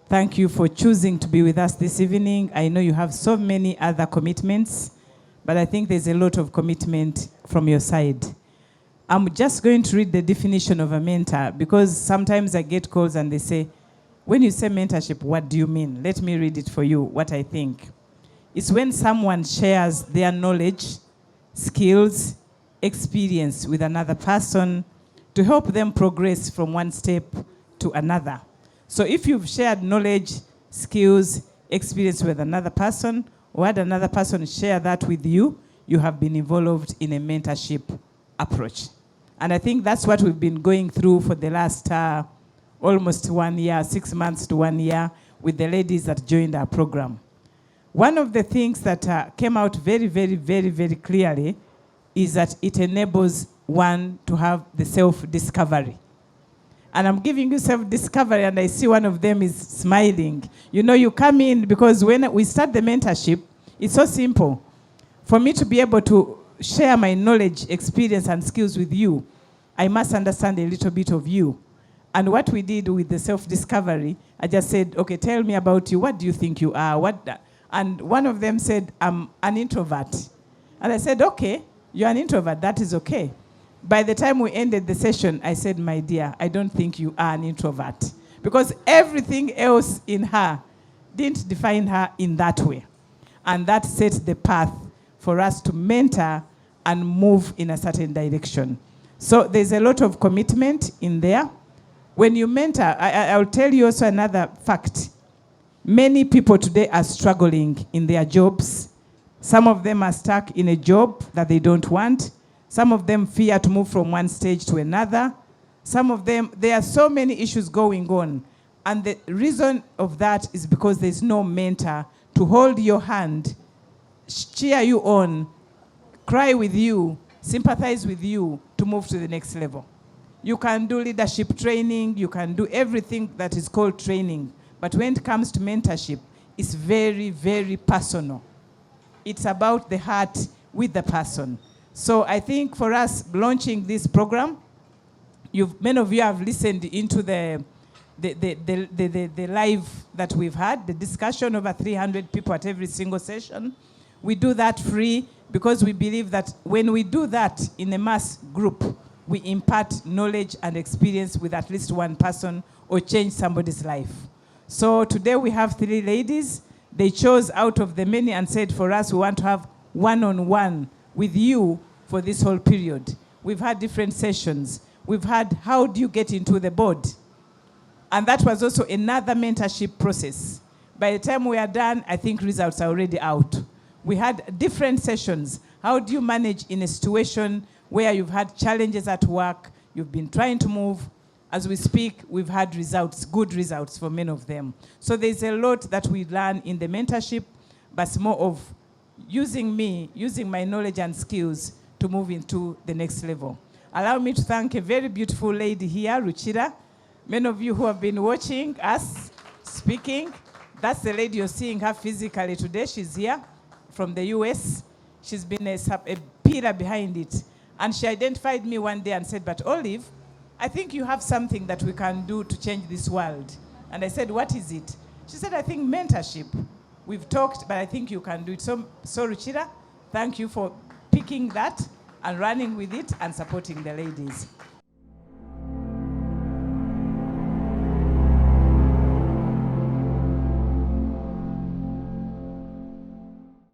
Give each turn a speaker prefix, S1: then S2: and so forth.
S1: Thank you for choosing to be with us this evening. I know you have so many other commitments, but I think there's a lot of commitment from your side. I'm just going to read the definition of a mentor, because sometimes I get calls and they say, when you say mentorship, what do you mean? Let me read it for you, what I think. It's when someone shares their knowledge, skills, experience with another person to help them progress from one step to another. So if you've shared knowledge, skills, experience with another person, or had another person share that with you, you have been involved in a mentorship approach. And I think that's what we've been going through for the last almost 1 year, 6 months to 1 year, with the ladies that joined our program. One of the things that came out very, very, very, very clearly is that it enables one to have the self-discovery. And I'm giving you self-discovery, and I see one of them is smiling. You know, you come in, because when we start the mentorship, it's so simple. For me to be able to share my knowledge, experience, and skills with you, I must understand a little bit of you. And what we did with the self-discovery, I just said, okay, tell me about you. What do you think you are? And one of them said, I'm an introvert. And I said, okay, you're an introvert. That is okay. By the time we ended the session, I said, my dear, I don't think you are an introvert. Because everything else in her didn't define her in that way. And that sets the path for us to mentor and move in a certain direction. So there's a lot of commitment in there. When you mentor, I'll tell you also another fact. Many people today are struggling in their jobs. Some of them are stuck in a job that they don't want. Some of them fear to move from one stage to another. Some of them, there are so many issues going on. And the reason of that is because there's no mentor to hold your hand, cheer you on, cry with you, sympathize with you to move to the next level. You can do leadership training, you can do everything that is called training. But when it comes to mentorship, it's very, very personal. It's about the heart with the person. So I think for us launching this program, many of you have listened into the live that we've had, the discussion, over 300 people at every single session. We do that free because we believe that when we do that in a mass group, we impart knowledge and experience with at least one person or change somebody's life. So today we have 3 ladies. They chose out of the many and said, for us, we want to have one-on-one with you for this whole period. We've had different sessions. We've had, how do you get into the board? And that was also another mentorship process. By the time we are done, I think results are already out. We had different sessions. How do you manage in a situation where you've had challenges at work, you've been trying to move? As we speak, we've had results, good results for many of them. So there's a lot that we learn in the mentorship, but it's more of using my knowledge and skills to move into the next level. Allow me to thank a very beautiful lady here, Ruchira. Many of you who have been watching us speaking, that's the lady you're seeing her physically today. She's here from the US. She's been a pillar behind it. And she identified me one day and said, but Olive, I think you have something that we can do to change this world. And I said, what is it? She said, I think mentorship. We've talked, but I think you can do it. So Ruchira, thank you for picking that and running with it and supporting the ladies.